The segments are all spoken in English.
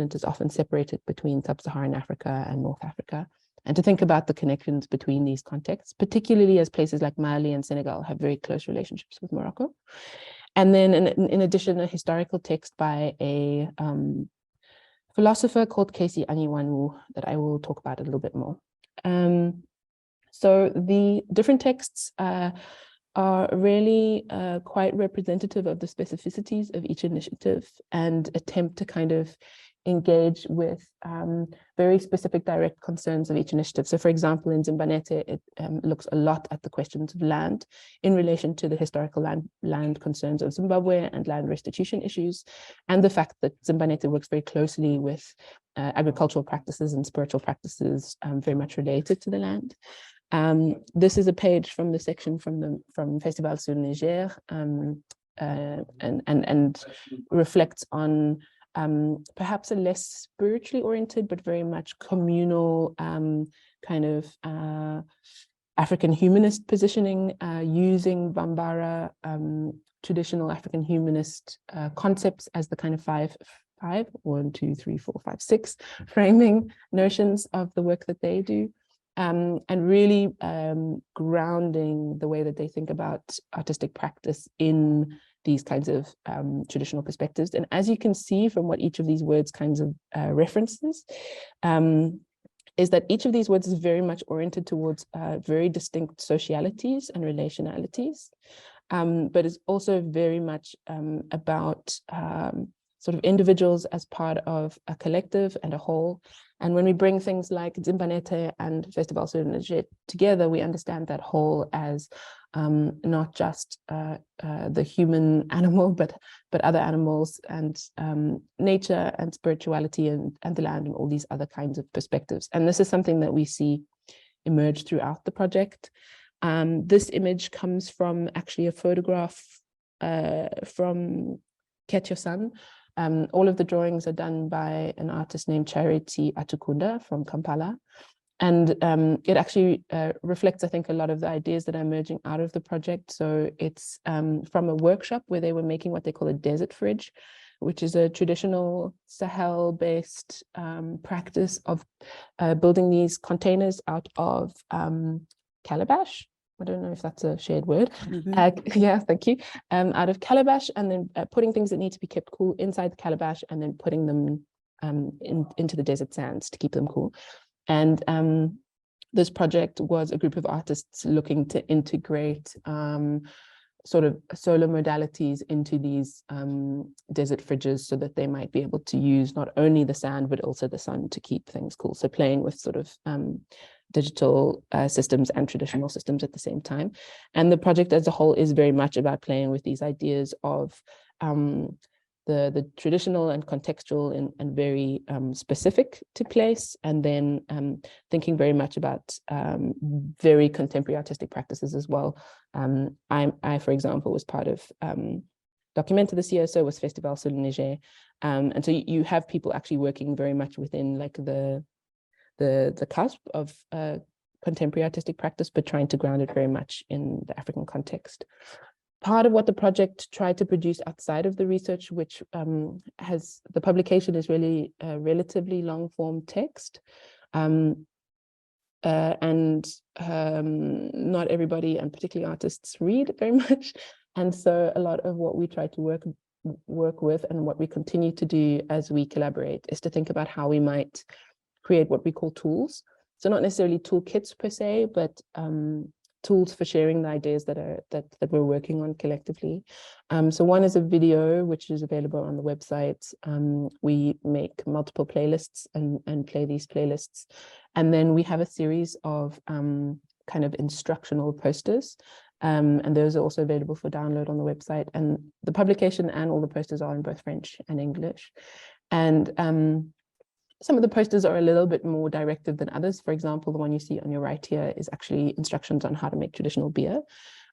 continent is often separated between sub-Saharan Africa and North Africa, and to think about the connections between these contexts, particularly as places like Mali and Senegal have very close relationships with Morocco. And then in addition, a historical text by a philosopher called Casey Anyiwanwu that I will talk about a little bit more. So the different texts are really quite representative of the specificities of each initiative and attempt to kind of engage with very specific direct concerns of each initiative. So for example, in Zimbanete, it looks a lot at the questions of land in relation to the historical land concerns of Zimbabwe and land restitution issues, and the fact that Zimbanete works very closely with agricultural practices and spiritual practices very much related to the land. This is a page from the section from Festival sur Niger, and reflects on perhaps a less spiritually oriented, but very much communal kind of African humanist positioning, using Bambara traditional African humanist concepts as the kind of five, 1, 2, 3, 4, 5, 6 framing notions of the work that they do. And really grounding the way that they think about artistic practice in these kinds of traditional perspectives. And as you can see from what each of these words kinds of references, is that each of these words is very much oriented towards very distinct socialities and relationalities, but is also very much about sort of individuals as part of a collective and a whole. And when we bring things like Zimbanete and Festival sur Niger together, we understand that whole as not just the human animal, but other animals and nature and spirituality and the land and all these other kinds of perspectives. And this is something that we see emerge throughout the project. This image comes from actually a photograph from Ketiosan. All of the drawings are done by an artist named Charity Atukunda from Kampala. And it actually reflects, I think, a lot of the ideas that are emerging out of the project. So it's from a workshop where they were making what they call a desert fridge, which is a traditional Sahel-based practice of building these containers out of calabash. I don't know if that's a shared word. Yeah, thank you. Out of calabash, and then putting things that need to be kept cool inside the calabash, and then putting them into the desert sands to keep them cool. And this project was a group of artists looking to integrate sort of solar modalities into these desert fridges so that they might be able to use not only the sand, but also the sun to keep things cool. So playing with sort of digital systems and traditional systems at the same time. And the project as a whole is very much about playing with these ideas of the traditional and contextual and very specific to place, and then thinking very much about very contemporary artistic practices as well. I, for example, was part of Documenta this year, so was Festival sur Niger. And so you have people actually working very much within like the cusp of contemporary artistic practice, but trying to ground it very much in the African context. Part of what the project tried to produce outside of the research, which has the publication is really a relatively long form text, and not everybody, and particularly artists, read very much. And so a lot of what we try to work with and what we continue to do as we collaborate is to think about how we might create what we call tools. So not necessarily toolkits per se, but tools for sharing the ideas that we're working on collectively. So one is a video, which is available on the website. We make multiple playlists and play these playlists. And then we have a series of kind of instructional posters. And those are also available for download on the website. And the publication and all the posters are in both French and English. And some of the posters are a little bit more directive than others. For example, the one you see on your right here is actually instructions on how to make traditional beer,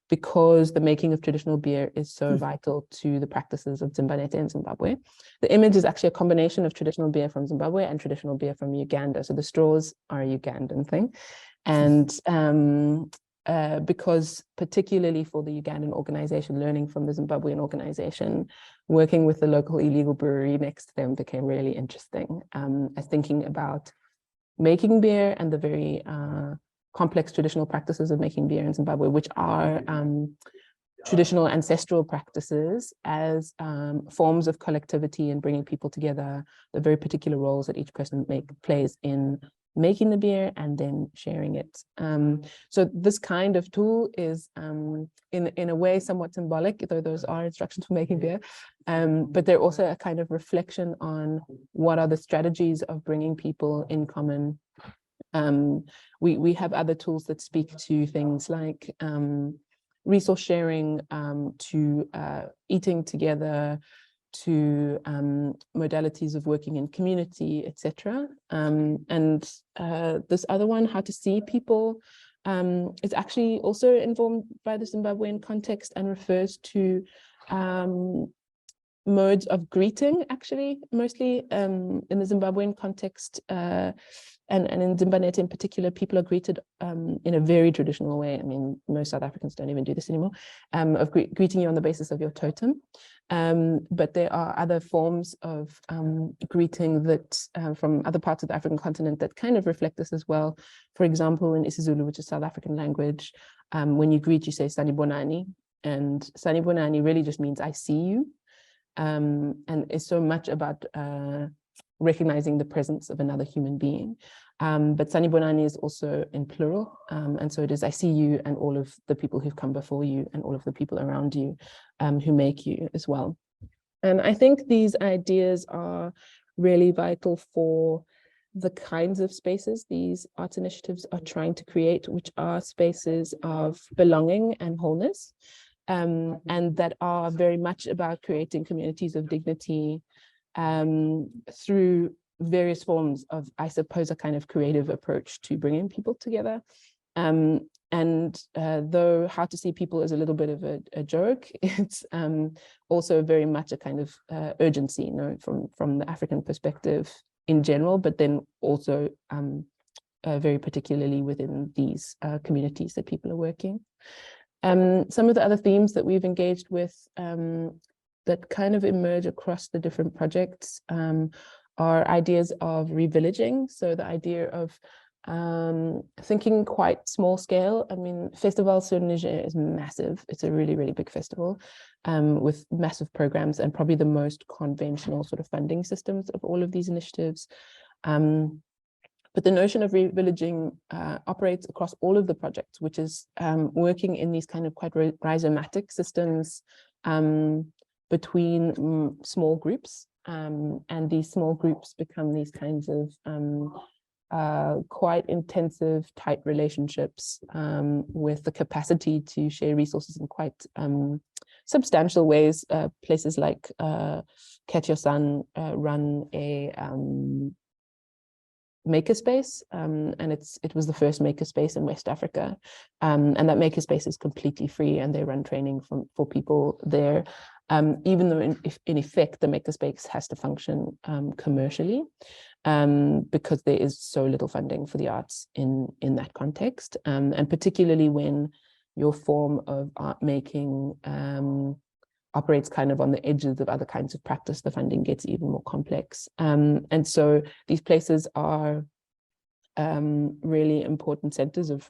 because the making of traditional beer is so vital to the practices of Zimbanete and Zimbabwe. The image is actually a combination of traditional beer from Zimbabwe and traditional beer from Uganda. So the straws are a Ugandan thing. And because particularly for the Ugandan organization, learning from the Zimbabwean organization, working with the local illegal brewery next to them became really interesting, as thinking about making beer and the very complex traditional practices of making beer in Zimbabwe, which are traditional ancestral practices as forms of collectivity and bringing people together, the very particular roles that each person plays in making the beer and then sharing it. So this kind of tool is in a way somewhat symbolic, though those are instructions for making beer, but they're also a kind of reflection on what are the strategies of bringing people in common. We have other tools that speak to things like resource sharing, to eating together, to modalities of working in community, etc. And this other one, how to see people, is actually also informed by the Zimbabwean context and refers to modes of greeting, actually, mostly in the Zimbabwean context, and in Zimbanete in particular, people are greeted in a very traditional way. I mean, most South Africans don't even do this anymore, of greeting you on the basis of your totem. But there are other forms of greeting that from other parts of the African continent that kind of reflect this as well. For example, in isiZulu, which is South African language, when you greet, you say Sanibonani, and Sanibonani really just means I see you. And it's so much about recognizing the presence of another human being. But Sanibonani is also in plural. And so it is I see you and all of the people who've come before you and all of the people around you who make you as well. And I think these ideas are really vital for the kinds of spaces these arts initiatives are trying to create, which are spaces of belonging and wholeness. And that are very much about creating communities of dignity through various forms of, I suppose, a kind of creative approach to bringing people together. And though how to see people is a little bit of a joke, it's also very much a kind of urgency, you know, from the African perspective in general, but then also very particularly within these communities that people are working. Some of the other themes that we've engaged with that kind of emerge across the different projects are ideas of revillaging. So the idea of thinking quite small scale. I mean, Festival sur Niger is massive. It's a really, really big festival with massive programs and probably the most conventional sort of funding systems of all of these initiatives. But the notion of revillaging operates across all of the projects, which is working in these kind of quite rhizomatic systems between small groups. And these small groups become these kinds of quite intensive, tight relationships with the capacity to share resources in quite substantial ways. Places like Ketiosan run a makerspace, and it was the first makerspace in West Africa, and that makerspace is completely free, and they run training for people there, even though in effect the makerspace has to function commercially, because there is so little funding for the arts in that context, and particularly when your form of art making operates kind of on the edges of other kinds of practice, the funding gets even more complex. And so these places are really important centers of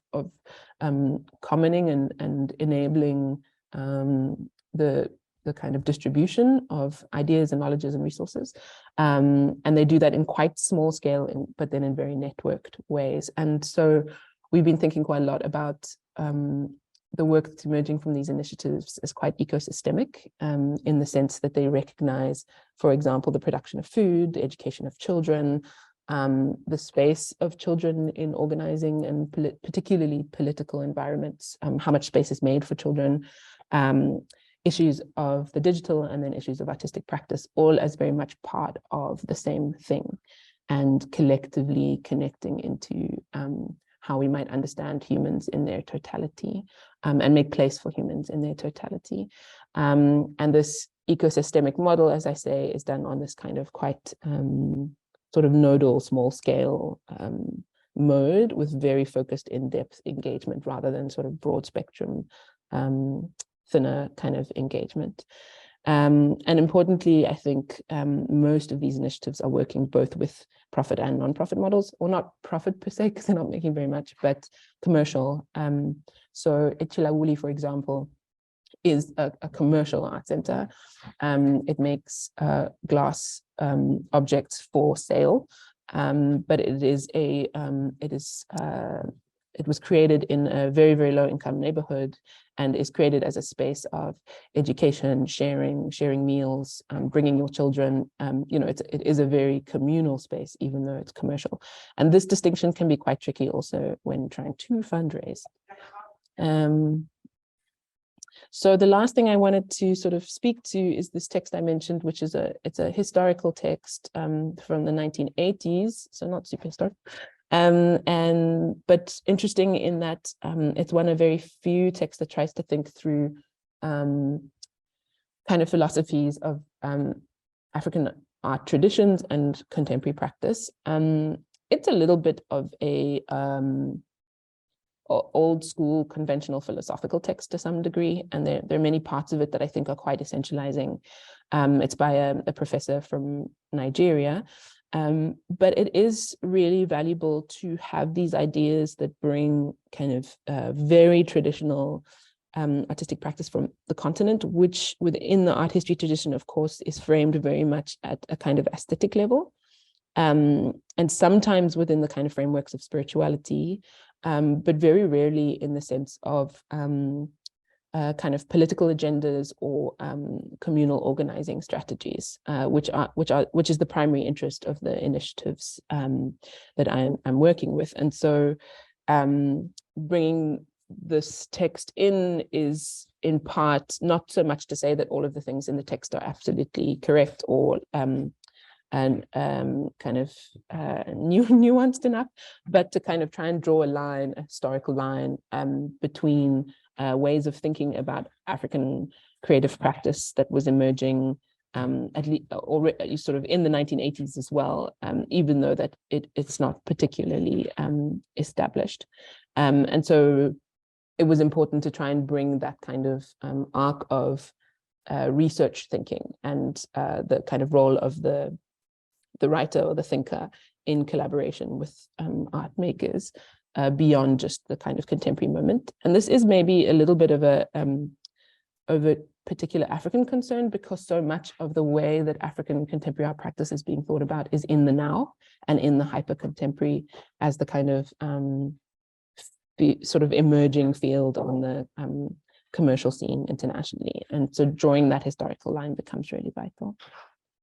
commoning and enabling the kind of distribution of ideas and knowledges and resources. And they do that in quite small scale, but then in very networked ways. And so we've been thinking quite a lot about the work that's emerging from these initiatives is quite ecosystemic, in the sense that they recognize, for example, the production of food, the education of children, the space of children in organizing and particularly political environments, how much space is made for children, issues of the digital, and then issues of artistic practice, all as very much part of the same thing, and collectively connecting into how we might understand humans in their totality, and make place for humans in their totality. And this ecosystemic model, as I say, is done on this kind of quite sort of nodal, small scale mode with very focused in-depth engagement rather than sort of broad spectrum, thinner kind of engagement. And importantly, I think most of these initiatives are working both with profit and non-profit models, or not profit per se, because they're not making very much, but commercial. So Echilawuli, for example, is a commercial art center. It makes glass objects for sale, but it was created in a very, very low income neighborhood and is created as a space of education, sharing meals, bringing your children. It is a very communal space, even though it's commercial. And this distinction can be quite tricky also when trying to fundraise. So the last thing I wanted to sort of speak to is this text I mentioned, which is it's a historical text from the 1980s, so not super historic. But interesting in that it's one of very few texts that tries to think through kind of philosophies of African art traditions and contemporary practice. It's a little bit of a old school conventional philosophical text to some degree, and there are many parts of it that I think are quite essentializing. It's by a professor from Nigeria. But it is really valuable to have these ideas that bring kind of very traditional artistic practice from the continent, which within the art history tradition, of course, is framed very much at a kind of aesthetic level, and sometimes within the kind of frameworks of spirituality, but very rarely in the sense of kind of political agendas or communal organizing strategies, which is the primary interest of the initiatives that I'm working with. And so bringing this text in is in part not so much to say that all of the things in the text are absolutely correct or kind of nuanced enough, but to kind of try and draw a historical line between ways of thinking about African creative practice that was emerging at least already sort of in the 1980s as well, even though that it's not particularly established. And so it was important to try and bring that kind of arc of research thinking and the kind of role of the writer or the thinker in collaboration with art makers beyond just the kind of contemporary moment. And this is maybe a little bit of a particular African concern, because so much of the way that African contemporary art practice is being thought about is in the now and in the hyper-contemporary as the kind of sort of emerging field on the commercial scene internationally. And so drawing that historical line becomes really vital.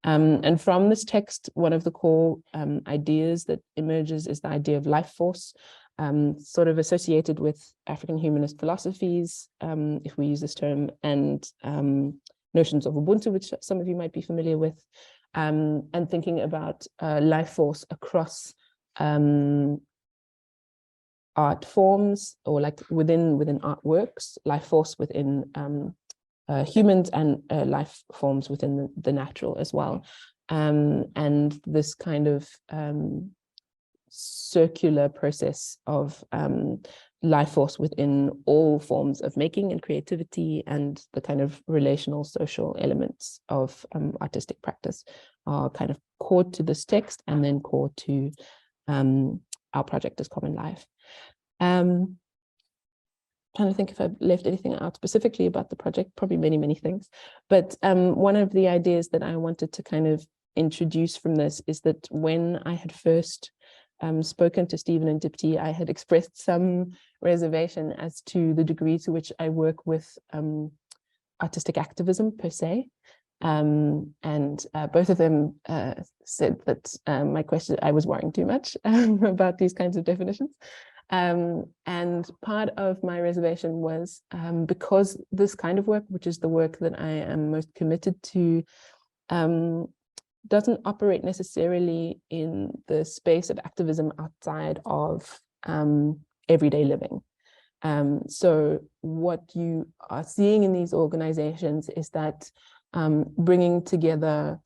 And from this text, one of the core ideas that emerges is the idea of life force, sort of associated with African humanist philosophies, if we use this term, and notions of Ubuntu, which some of you might be familiar with, and thinking about life force across art forms, or like within artworks, life force within humans, and life forms within the natural as well. And this kind of circular process of life force within all forms of making and creativity, and the kind of relational social elements of artistic practice are kind of core to this text, and then core to our project as Common Life. Trying to think if I've left anything out specifically about the project, probably many things. But one of the ideas that I wanted to kind of introduce from this is that when I had first spoken to Stephen and Dipti, I had expressed some reservation as to the degree to which I work with artistic activism per se. And both of them said that I was worrying too much about these kinds of definitions. And part of my reservation was because this kind of work, which is the work that I am most committed to, doesn't operate necessarily in the space of activism outside of everyday living. So what you are seeing in these organizations is that bringing together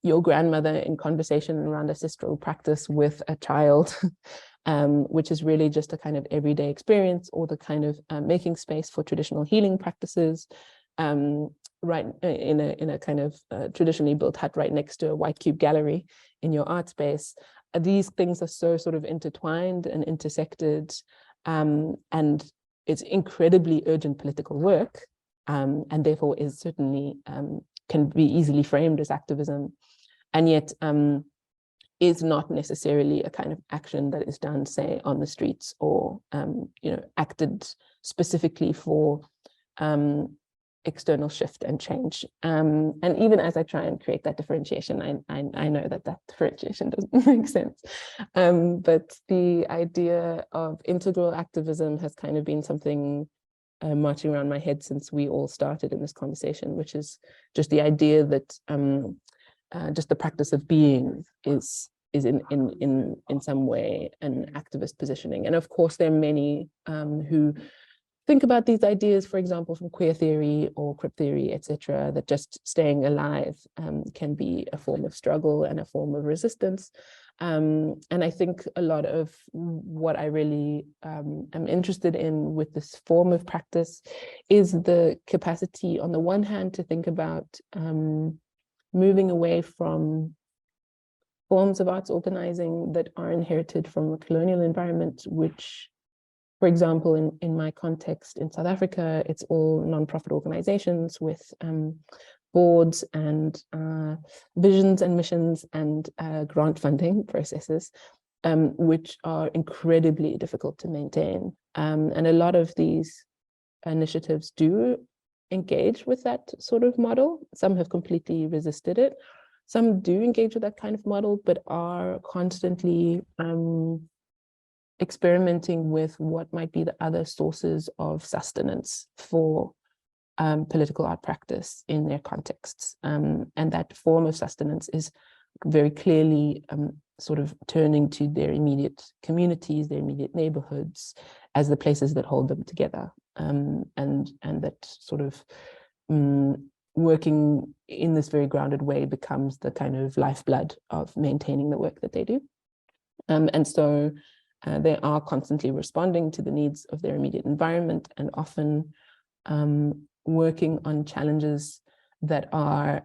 your grandmother in conversation around ancestral practice with a child, which is really just a kind of everyday experience, or the kind of making space for traditional healing practices, right in a kind of traditionally built hut right next to a white cube gallery in your art space. These things are so sort of intertwined and intersected, and it's incredibly urgent political work, and therefore is certainly can be easily framed as activism, and yet is not necessarily a kind of action that is done, say, on the streets or acted specifically for external shift and change. And even as I try and create that differentiation, I know that differentiation doesn't make sense. But the idea of integral activism has kind of been something marching around my head since we all started in this conversation, which is just the idea that just the practice of being is in some way an activist positioning. And of course, there are many who think about these ideas, for example, from queer theory or crip theory, etc., that just staying alive can be a form of struggle and a form of resistance. And I think a lot of what I really am interested in with this form of practice is the capacity, on the one hand, to think about moving away from forms of arts organizing that are inherited from a colonial environment, which, for example, in my context in South Africa, it's all nonprofit organizations with boards and visions and missions and grant funding processes, which are incredibly difficult to maintain. And a lot of these initiatives do engage with that sort of model. Some have completely resisted it. Some do engage with that kind of model, but are constantly experimenting with what might be the other sources of sustenance for political art practice in their contexts. And that form of sustenance is very clearly sort of turning to their immediate communities, their immediate neighborhoods, as the places that hold them together. And that sort of working in this very grounded way becomes the kind of lifeblood of maintaining the work that they do. And so they are constantly responding to the needs of their immediate environment, and often working on challenges that are